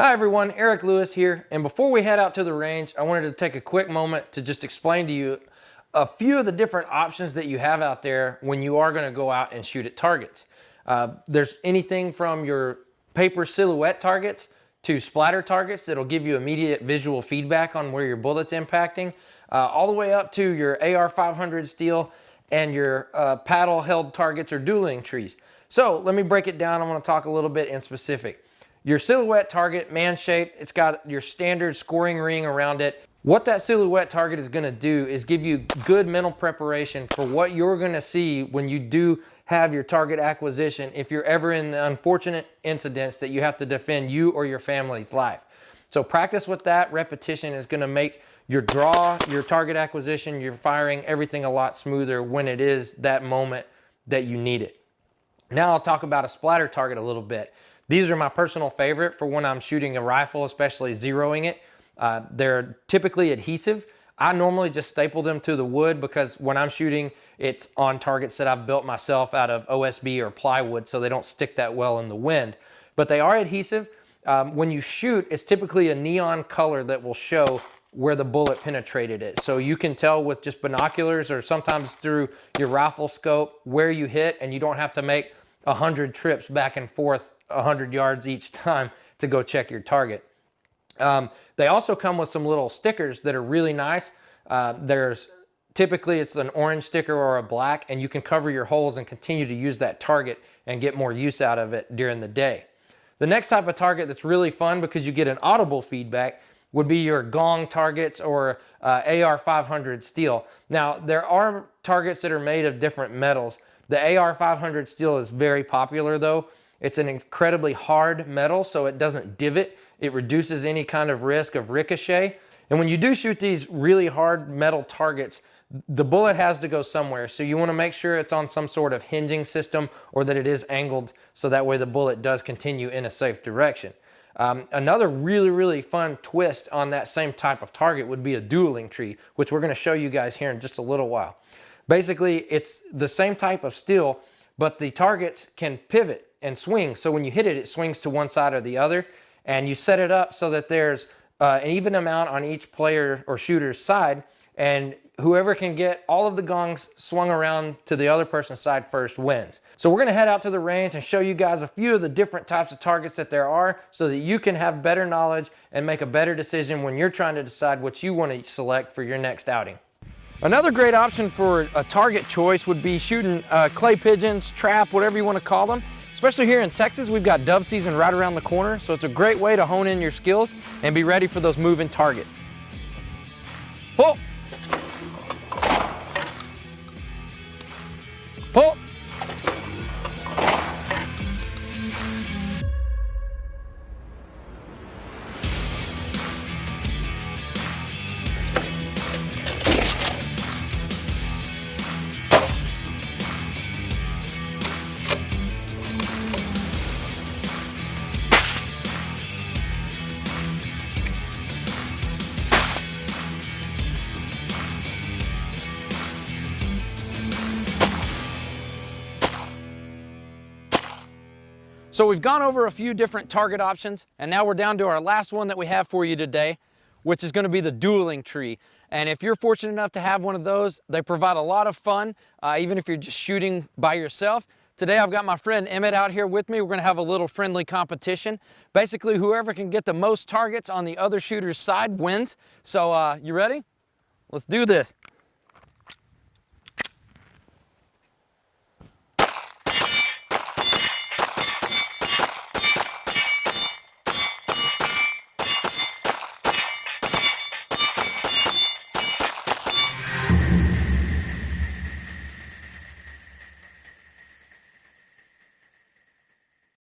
Hi everyone, Eric Lewis here, and before we head out to the range, I wanted to take a quick moment to just explain to you a few of the different options that you have out there when you are going to go out and shoot at targets. There's anything from your paper silhouette targets to splatter targets that'll give you immediate visual feedback on where your bullet's impacting, all the way up to your AR-500 steel and your paddle-held targets or dueling trees. So let me break it down. I want to talk a little bit in specific. Your silhouette target, man-shaped, it's got your standard scoring ring around it. What that silhouette target is going to do is give you good mental preparation for what you're going to see when you do have your target acquisition if you're ever in the unfortunate incidents that you have to defend you or your family's life. So practice with that. Repetition is going to make your draw, your target acquisition, your firing, everything a lot smoother when it is that moment that you need it. Now I'll talk about a splatter target a little bit. These are my personal favorite for when I'm shooting a rifle, especially zeroing it. They're typically adhesive. I normally just staple them to the wood because when I'm shooting, it's on targets that I've built myself out of OSB or plywood, so they don't stick that well in the wind. But they are adhesive. When you shoot, it's typically a neon color that will show where the bullet penetrated it. So you can tell with just binoculars or sometimes through your rifle scope where you hit, and you don't have to make 100 trips back and forth 100 yards each time to go check your target. They also come with some little stickers that are really nice. Typically it's an orange sticker or a black, and you can cover your holes and continue to use that target and get more use out of it during the day. The next type of target that's really fun because you get an audible feedback would be your Gong Targets or AR-500 steel. Now there are targets that are made of different metals. The AR-500 steel is very popular though. It's an incredibly hard metal, so it doesn't divot. It reduces any kind of risk of ricochet. And when you do shoot these really hard metal targets, the bullet has to go somewhere. So you want to make sure it's on some sort of hinging system or that it is angled so that way the bullet does continue in a safe direction. Another really fun twist on that same type of target would be a dueling tree, which we're going to show you guys here in just a little while. Basically, it's the same type of steel, but the targets can pivot and swing. So when you hit it, it swings to one side or the other, and you set it up so that there's an even amount on each player or shooter's side, and whoever can get all of the gongs swung around to the other person's side first wins. So we're gonna head out to the range and show you guys a few of the different types of targets that there are so that you can have better knowledge and make a better decision when you're trying to decide what you want to select for your next outing. Another great option for a target choice would be shooting clay pigeons, trap, whatever you want to call them. Especially here in Texas, we've got dove season right around the corner, so it's a great way to hone in your skills and be ready for those moving targets. Pull. Pull. So we've gone over a few different target options, and now we're down to our last one that we have for you today, which is going to be the dueling tree. And if you're fortunate enough to have one of those, they provide a lot of fun, even if you're just shooting by yourself. Today I've got my friend Emmett out here with me. We're going to have a little friendly competition. Basically, whoever can get the most targets on the other shooter's side wins. So you ready? Let's do this.